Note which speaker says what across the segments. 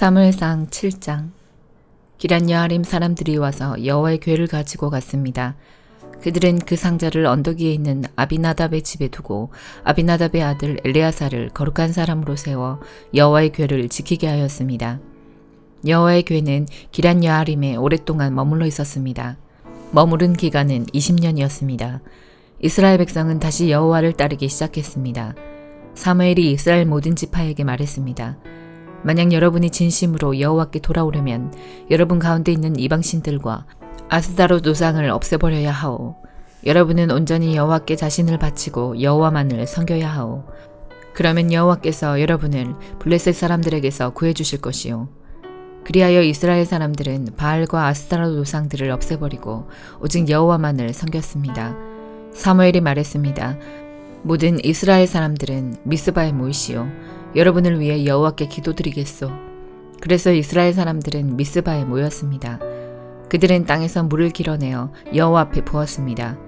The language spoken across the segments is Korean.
Speaker 1: 사무엘상 7장. 기럇 여아림 사람들이 와서 여호와의 궤를 가지고 갔습니다. 그들은 그 상자를 언덕 위에 있는 아비나답의 집에 두고 아비나답의 아들 엘레아사를 거룩한 사람으로 세워 여호와의 궤를 지키게 하였습니다. 여호와의 궤는 기럇 여아림에 오랫동안 머물러 있었습니다. 머무른 기간은 20년이었습니다. 이스라엘 백성은 다시 여호와를 따르기 시작했습니다. 사무엘이 이스라엘 모든 지파에게 말했습니다. 만약 여러분이 진심으로 여호와께 돌아오려면 여러분 가운데 있는 이방신들과 아스다롯 우상을 없애버려야 하오. 여러분은 온전히 여호와께 자신을 바치고 여호와만을 섬겨야 하오. 그러면 여호와께서 여러분을 블레셋 사람들에게서 구해주실 것이요. 그리하여 이스라엘 사람들은 바알과 아스다롯 우상들을 없애버리고 오직 여호와만을 섬겼습니다. 사무엘이 말했습니다. 모든 이스라엘 사람들은 미스바에 모이시오. 여러분을 위해 여호와께 기도드리겠소. 그래서 이스라엘 사람들은 미스바에 모였습니다. 그들은 땅에서 물을 길어내어 여호와 앞에 부었습니다.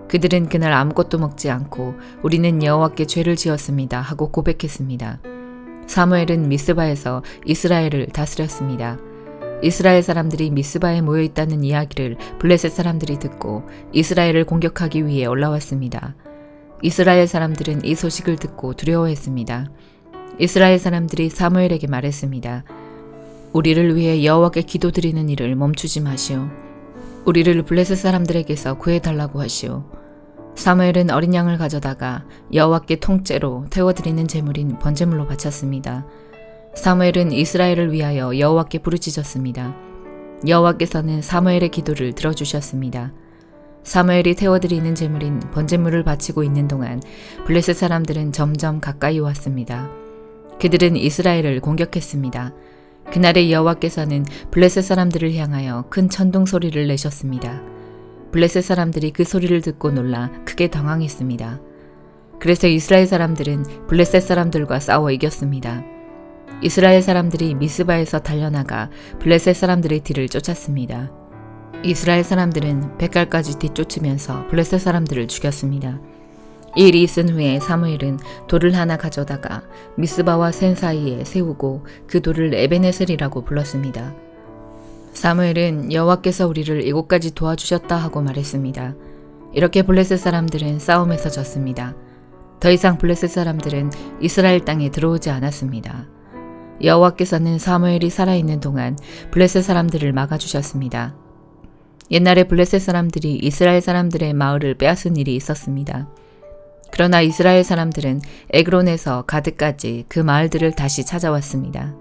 Speaker 1: 그들은 그날 아무것도 먹지 않고 우리는 여호와께 죄를 지었습니다 하고 고백했습니다. 사무엘은 미스바에서 이스라엘을 다스렸습니다. 이스라엘 사람들이 미스바에 모여 있다는 이야기를 블레셋 사람들이 듣고 이스라엘을 공격하기 위해 올라왔습니다. 이스라엘 사람들은 이 소식을 듣고 두려워했습니다. 이스라엘 사람들이 사무엘에게 말했습니다. 우리를 위해 여호와께 기도드리는 일을 멈추지 마시오. 우리를 블레셋 사람들에게서 구해달라고 하시오. 사무엘은 어린 양을 가져다가 여호와께 통째로 태워드리는 제물인 번제물로 바쳤습니다. 사무엘은 이스라엘을 위하여 여호와께 부르짖었습니다. 여호와께서는 사무엘의 기도를 들어주셨습니다. 사무엘이 태워드리는 제물인 번제물을 바치고 있는 동안 블레셋 사람들은 점점 가까이 왔습니다. 그들은 이스라엘을 공격했습니다. 그날의 여호와께서는 블레셋 사람들을 향하여 큰 천둥 소리를 내셨습니다. 블레셋 사람들이 그 소리를 듣고 놀라 크게 당황했습니다. 그래서 이스라엘 사람들은 블레셋 사람들과 싸워 이겼습니다. 이스라엘 사람들이 미스바에서 달려나가 블레셋 사람들의 뒤를 쫓았습니다. 이스라엘 사람들은 백갈까지 뒤쫓으면서 블레셋 사람들을 죽였습니다. 이 일이 있은 후에 사무엘은 돌을 하나 가져다가 미스바와 센 사이에 세우고 그 돌을 에베네셀이라고 불렀습니다. 사무엘은 여호와께서 우리를 이곳까지 도와주셨다 하고 말했습니다. 이렇게 블레셋 사람들은 싸움에서 졌습니다. 더 이상 블레셋 사람들은 이스라엘 땅에 들어오지 않았습니다. 여호와께서는 사무엘이 살아있는 동안 블레셋 사람들을 막아주셨습니다. 옛날에 블레셋 사람들이 이스라엘 사람들의 마을을 빼앗은 일이 있었습니다. 그러나 이스라엘 사람들은 에그론에서 가드까지 그 마을들을 다시 찾아왔습니다.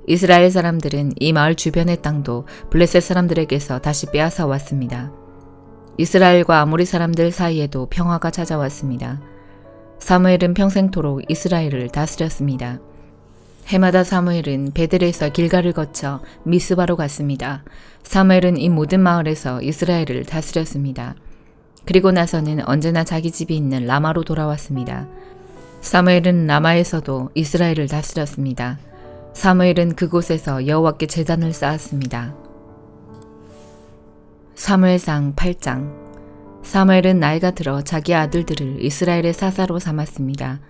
Speaker 1: 이스라엘 사람들은 이 마을 주변의 땅도 블레셋 사람들에게서 다시 빼앗아 왔습니다. 이스라엘과 아모리 사람들 사이에도 평화가 찾아왔습니다. 사무엘은 평생토록 이스라엘을 다스렸습니다. 해마다 사무엘은 베델에서 길가를 거쳐 미스바로 갔습니다. 사무엘은 이 모든 마을에서 이스라엘을 다스렸습니다. 그리고 나서는 언제나 자기 집이 있는 라마로 돌아왔습니다. 사무엘은 라마에서도 이스라엘을 다스렸습니다. 사무엘은 그곳에서 여호와께 제단을 쌓았습니다. 사무엘상 8장. 사무엘은 나이가 들어 자기 아들들을 이스라엘의 사사로 삼았습니다.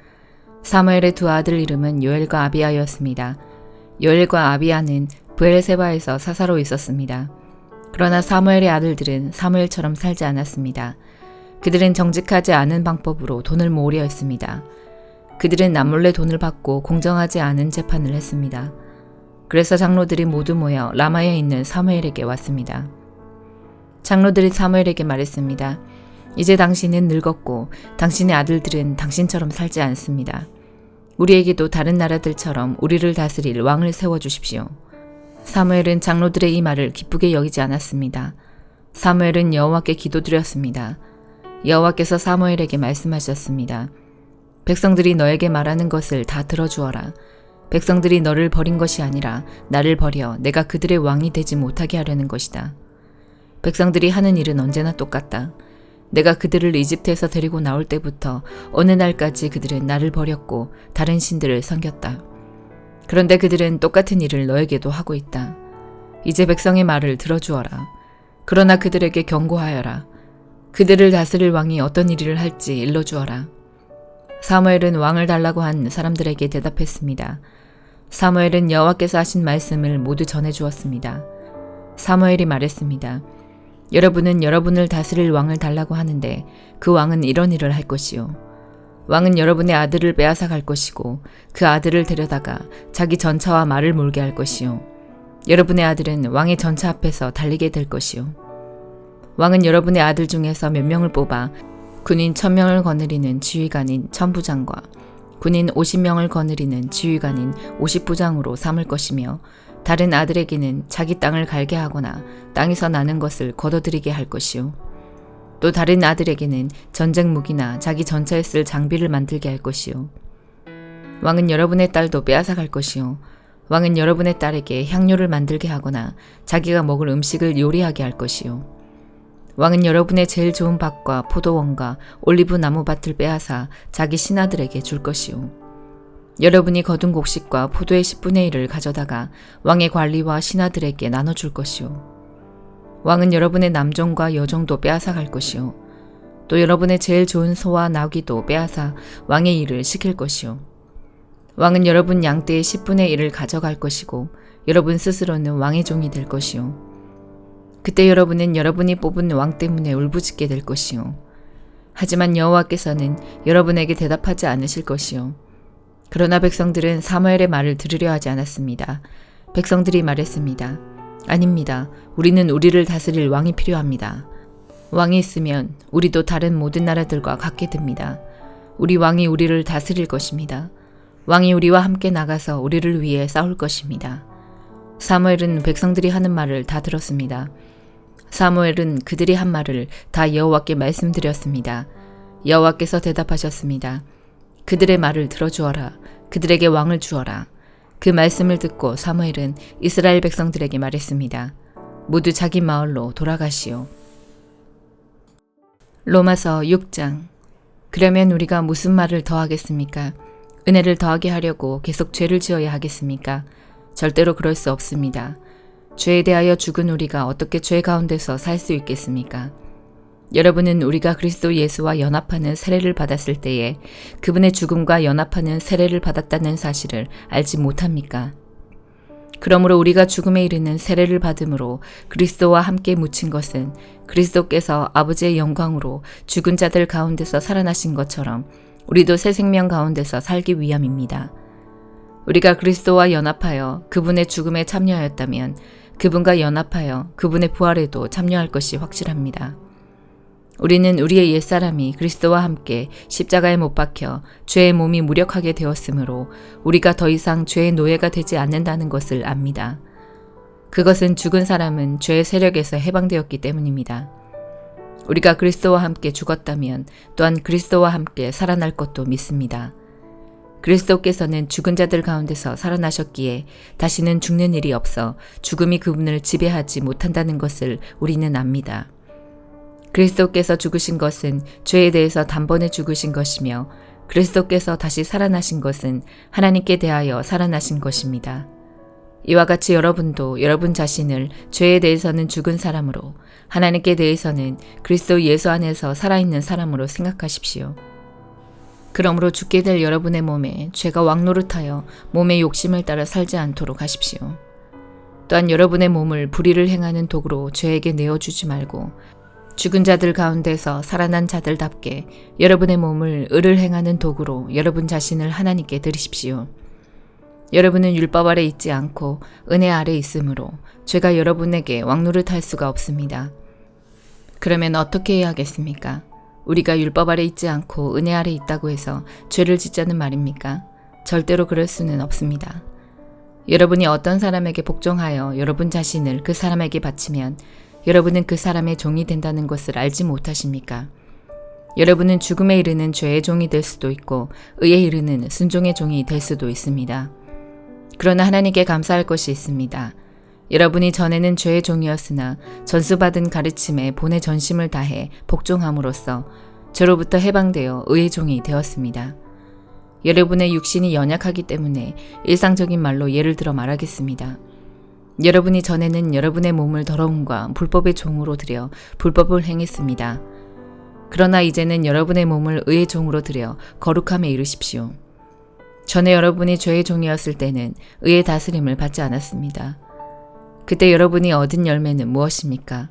Speaker 1: 사무엘의 두 아들 이름은 요엘과 아비야였습니다. 요엘과 아비야는 브엘세바에서 사사로 있었습니다. 그러나 사무엘의 아들들은 사무엘처럼 살지 않았습니다. 그들은 정직하지 않은 방법으로 돈을 모으려 했습니다. 그들은 남몰래 돈을 받고 공정하지 않은 재판을 했습니다. 그래서 장로들이 모두 모여 라마에 있는 사무엘에게 왔습니다. 장로들이 사무엘에게 말했습니다. 이제 당신은 늙었고 당신의 아들들은 당신처럼 살지 않습니다. 우리에게도 다른 나라들처럼 우리를 다스릴 왕을 세워주십시오. 사무엘은 장로들의 이 말을 기쁘게 여기지 않았습니다. 사무엘은 여호와께 기도드렸습니다. 여호와께서 사무엘에게 말씀하셨습니다. 백성들이 너에게 말하는 것을 다 들어주어라. 백성들이 너를 버린 것이 아니라 나를 버려 내가 그들의 왕이 되지 못하게 하려는 것이다. 백성들이 하는 일은 언제나 똑같다. 내가 그들을 이집트에서 데리고 나올 때부터 어느 날까지 그들은 나를 버렸고 다른 신들을 섬겼다. 그런데 그들은 똑같은 일을 너에게도 하고 있다. 이제 백성의 말을 들어주어라. 그러나 그들에게 경고하여라. 그들을 다스릴 왕이 어떤 일을 할지 일러주어라. 사무엘은 왕을 달라고 한 사람들에게 대답했습니다. 사무엘은 여호와께서 하신 말씀을 모두 전해 주었습니다. 사무엘이 말했습니다. 여러분은 여러분을 다스릴 왕을 달라고 하는데 그 왕은 이런 일을 할 것이요. 왕은 여러분의 아들을 빼앗아 갈 것이고 그 아들을 데려다가 자기 전차와 말을 몰게 할 것이요. 여러분의 아들은 왕의 전차 앞에서 달리게 될 것이요. 왕은 여러분의 아들 중에서 몇 명을 뽑아 군인 1000명을 거느리는 지휘관인 천부장과 군인 50명을 거느리는 지휘관인 50부장으로 삼을 것이며 다른 아들에게는 자기 땅을 갈게 하거나 땅에서 나는 것을 거둬들이게 할 것이요. 또 다른 아들에게는 전쟁 무기나 자기 전차에 쓸 장비를 만들게 할 것이요. 왕은 여러분의 딸도 빼앗아 갈 것이요. 왕은 여러분의 딸에게 향료를 만들게 하거나 자기가 먹을 음식을 요리하게 할 것이요. 왕은 여러분의 제일 좋은 밭과 포도원과 올리브 나무밭을 빼앗아 자기 신하들에게 줄 것이요. 여러분이 거둔 곡식과 포도의 10분의 1을 가져다가 왕의 관리와 신하들에게 나눠줄 것이요. 왕은 여러분의 남종과 여종도 빼앗아 갈 것이요. 또 여러분의 제일 좋은 소와 나귀도 빼앗아 왕의 일을 시킬 것이요. 왕은 여러분 양떼의 10분의 1을 가져갈 것이고 여러분 스스로는 왕의 종이 될 것이요. 그때 여러분은 여러분이 뽑은 왕 때문에 울부짖게 될 것이요. 하지만 여호와께서는 여러분에게 대답하지 않으실 것이요. 그러나 백성들은 사무엘의 말을 들으려 하지 않았습니다. 백성들이 말했습니다. 아닙니다. 우리는 우리를 다스릴 왕이 필요합니다. 왕이 있으면 우리도 다른 모든 나라들과 같게 됩니다. 우리 왕이 우리를 다스릴 것입니다. 왕이 우리와 함께 나가서 우리를 위해 싸울 것입니다. 사무엘은 백성들이 하는 말을 다 들었습니다. 사무엘은 그들이 한 말을 다 여호와께 말씀드렸습니다. 여호와께서 대답하셨습니다. 그들의 말을 들어주어라. 그들에게 왕을 주어라. 그 말씀을 듣고 사무엘은 이스라엘 백성들에게 말했습니다. 모두 자기 마을로 돌아가시오. 로마서 6장. 그러면 우리가 무슨 말을 더하겠습니까? 은혜를 더하게 하려고 계속 죄를 지어야 하겠습니까? 절대로 그럴 수 없습니다. 죄에 대하여 죽은 우리가 어떻게 죄 가운데서 살 수 있겠습니까? 여러분은 우리가 그리스도 예수와 연합하는 세례를 받았을 때에 그분의 죽음과 연합하는 세례를 받았다는 사실을 알지 못합니까? 그러므로 우리가 죽음에 이르는 세례를 받음으로 그리스도와 함께 묻힌 것은 그리스도께서 아버지의 영광으로 죽은 자들 가운데서 살아나신 것처럼 우리도 새 생명 가운데서 살기 위함입니다. 우리가 그리스도와 연합하여 그분의 죽음에 참여하였다면 그분과 연합하여 그분의 부활에도 참여할 것이 확실합니다. 우리는 우리의 옛사람이 그리스도와 함께 십자가에 못 박혀 죄의 몸이 무력하게 되었으므로 우리가 더 이상 죄의 노예가 되지 않는다는 것을 압니다. 그것은 죽은 사람은 죄의 세력에서 해방되었기 때문입니다. 우리가 그리스도와 함께 죽었다면 또한 그리스도와 함께 살아날 것도 믿습니다. 그리스도께서는 죽은 자들 가운데서 살아나셨기에 다시는 죽는 일이 없어 죽음이 그분을 지배하지 못한다는 것을 우리는 압니다. 그리스도께서 죽으신 것은 죄에 대해서 단번에 죽으신 것이며 그리스도께서 다시 살아나신 것은 하나님께 대하여 살아나신 것입니다. 이와 같이 여러분도 여러분 자신을 죄에 대해서는 죽은 사람으로 하나님께 대해서는 그리스도 예수 안에서 살아있는 사람으로 생각하십시오. 그러므로 죽게 될 여러분의 몸에 죄가 왕노릇하여 몸의 욕심을 따라 살지 않도록 하십시오. 또한 여러분의 몸을 불의를 행하는 도구로 죄에게 내어주지 말고 죽은 자들 가운데서 살아난 자들답게 여러분의 몸을 의를 행하는 도구로 여러분 자신을 하나님께 드리십시오. 여러분은 율법 아래 있지 않고 은혜 아래 있으므로 죄가 여러분에게 왕노릇할 수가 없습니다. 그러면 어떻게 해야 하겠습니까? 우리가 율법 아래 있지 않고 은혜 아래 있다고 해서 죄를 짓자는 말입니까? 절대로 그럴 수는 없습니다. 여러분이 어떤 사람에게 복종하여 여러분 자신을 그 사람에게 바치면 여러분은 그 사람의 종이 된다는 것을 알지 못하십니까? 여러분은 죽음에 이르는 죄의 종이 될 수도 있고 의에 이르는 순종의 종이 될 수도 있습니다. 그러나 하나님께 감사할 것이 있습니다. 여러분이 전에는 죄의 종이었으나 전수받은 가르침에 본의 전심을 다해 복종함으로써 죄로부터 해방되어 의의 종이 되었습니다. 여러분의 육신이 연약하기 때문에 일상적인 말로 예를 들어 말하겠습니다. 여러분이 전에는 여러분의 몸을 더러움과 불법의 종으로 들여 불법을 행했습니다. 그러나 이제는 여러분의 몸을 의의 종으로 들여 거룩함에 이르십시오. 전에 여러분이 죄의 종이었을 때는 의의 다스림을 받지 않았습니다. 그때 여러분이 얻은 열매는 무엇입니까?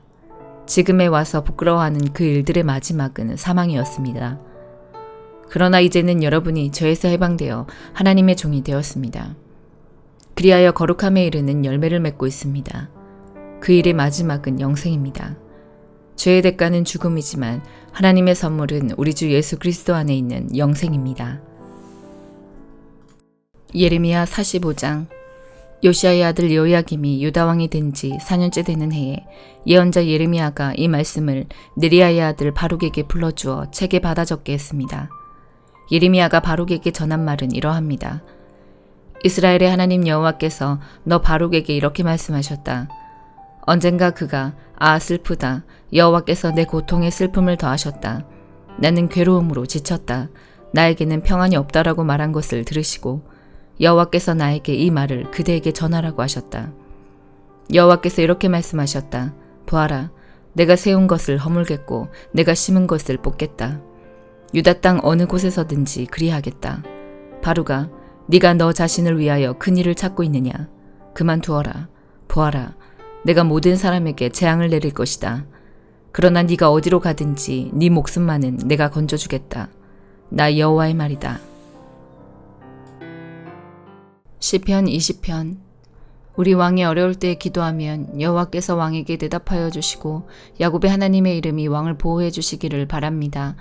Speaker 1: 지금에 와서 부끄러워하는 그 일들의 마지막은 사망이었습니다. 그러나 이제는 여러분이 죄에서 해방되어 하나님의 종이 되었습니다. 그리하여 거룩함에 이르는 열매를 맺고 있습니다. 그 일의 마지막은 영생입니다. 죄의 대가는 죽음이지만 하나님의 선물은 우리 주 예수 그리스도 안에 있는 영생입니다. 예레미야 45장. 요시야의 아들 여호야김이 유다 왕이 된 지 4년째 되는 해에 예언자 예레미야가 이 말씀을 느리야의 아들 바룩에게 불러주어 책에 받아 적게 했습니다. 예레미야가 바룩에게 전한 말은 이러합니다. 이스라엘의 하나님 여호와께서 너 바룩에게 이렇게 말씀하셨다. 언젠가 그가 슬프다. 여호와께서 내 고통에 슬픔을 더하셨다. 나는 괴로움으로 지쳤다. 나에게는 평안이 없다라고 말한 것을 들으시고 여호와께서 나에게 이 말을 그대에게 전하라고 하셨다. 여호와께서 이렇게 말씀하셨다. 보아라, 내가 세운 것을 허물겠고 내가 심은 것을 뽑겠다. 유다 땅 어느 곳에서든지 그리하겠다. 바룩아, 네가 너 자신을 위하여 큰 일을 찾고 있느냐? 그만두어라. 보아라, 내가 모든 사람에게 재앙을 내릴 것이다. 그러나 네가 어디로 가든지 네 목숨만은 내가 건져주겠다. 나 여호와의 말이다. 시편 20편. 우리 왕이 어려울 때 기도하면 여호와께서 왕에게 대답하여 주시고 야곱의 하나님의 이름이 왕을 보호해 주시기를 바랍니다.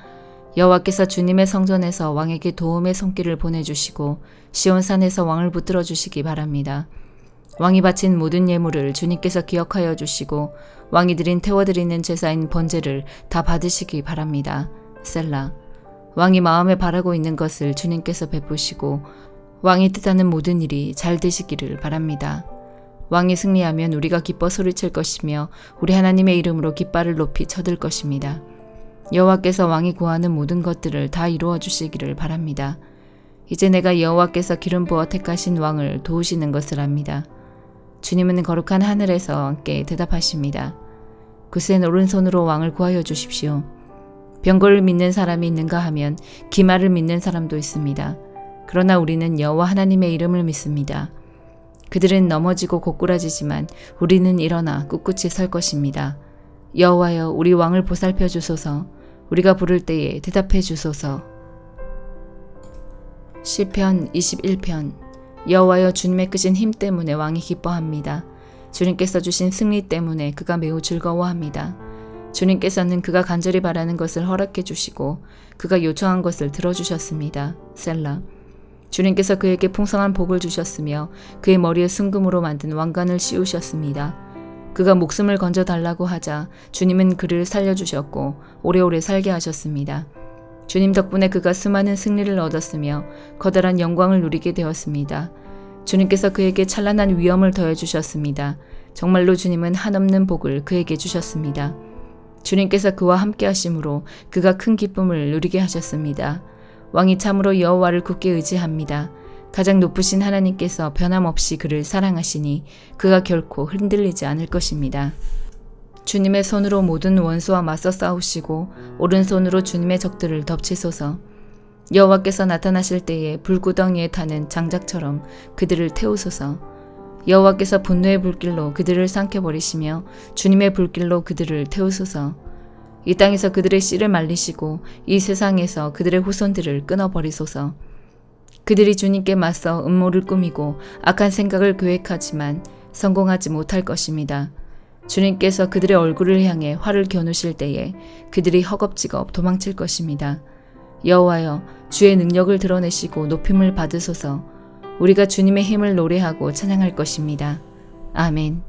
Speaker 1: 여호와께서 주님의 성전에서 왕에게 도움의 손길을 보내주시고 시온산에서 왕을 붙들어 주시기 바랍니다. 왕이 바친 모든 예물을 주님께서 기억하여 주시고 왕이 드린 태워드리는 제사인 번제를 다 받으시기 바랍니다. 셀라. 왕이 마음에 바라고 있는 것을 주님께서 베푸시고 왕이 뜻하는 모든 일이 잘 되시기를 바랍니다. 왕이 승리하면 우리가 기뻐 소리칠 것이며 우리 하나님의 이름으로 깃발을 높이 쳐들 것입니다. 여호와께서 왕이 구하는 모든 것들을 다 이루어 주시기를 바랍니다. 이제 내가 여호와께서 기름 부어 택하신 왕을 도우시는 것을 압니다. 주님은 거룩한 하늘에서 함께 대답하십니다. 굳센 오른손으로 왕을 구하여 주십시오. 병거를 믿는 사람이 있는가 하면 기말을 믿는 사람도 있습니다. 그러나 우리는 여호와 하나님의 이름을 믿습니다. 그들은 넘어지고 고꾸라지지만 우리는 일어나 꿋꿋이 설 것입니다. 여호와여, 우리 왕을 보살펴 주소서. 우리가 부를 때에 대답해 주소서. 시편 21편. 여호와여, 주님의 크신 힘 때문에 왕이 기뻐합니다. 주님께서 주신 승리 때문에 그가 매우 즐거워합니다. 주님께서는 그가 간절히 바라는 것을 허락해 주시고 그가 요청한 것을 들어주셨습니다. 셀라. 주님께서 그에게 풍성한 복을 주셨으며 그의 머리에 순금으로 만든 왕관을 씌우셨습니다. 그가 목숨을 건져 달라고 하자 주님은 그를 살려주셨고 오래오래 살게 하셨습니다. 주님 덕분에 그가 수많은 승리를 얻었으며 커다란 영광을 누리게 되었습니다. 주님께서 그에게 찬란한 위엄을 더해주셨습니다. 정말로 주님은 한없는 복을 그에게 주셨습니다. 주님께서 그와 함께 하심으로 그가 큰 기쁨을 누리게 하셨습니다. 왕이 참으로 여호와를 굳게 의지합니다. 가장 높으신 하나님께서 변함없이 그를 사랑하시니 그가 결코 흔들리지 않을 것입니다. 주님의 손으로 모든 원수와 맞서 싸우시고 오른손으로 주님의 적들을 덮치소서. 여호와께서 나타나실 때에 불구덩이에 타는 장작처럼 그들을 태우소서. 여호와께서 분노의 불길로 그들을 삼켜버리시며 주님의 불길로 그들을 태우소서. 이 땅에서 그들의 씨를 말리시고 이 세상에서 그들의 후손들을 끊어버리소서. 그들이 주님께 맞서 음모를 꾸미고 악한 생각을 계획하지만 성공하지 못할 것입니다. 주님께서 그들의 얼굴을 향해 활을 겨누실 때에 그들이 허겁지겁 도망칠 것입니다. 여호와여, 주의 능력을 드러내시고 높임을 받으소서. 우리가 주님의 힘을 노래하고 찬양할 것입니다. 아멘.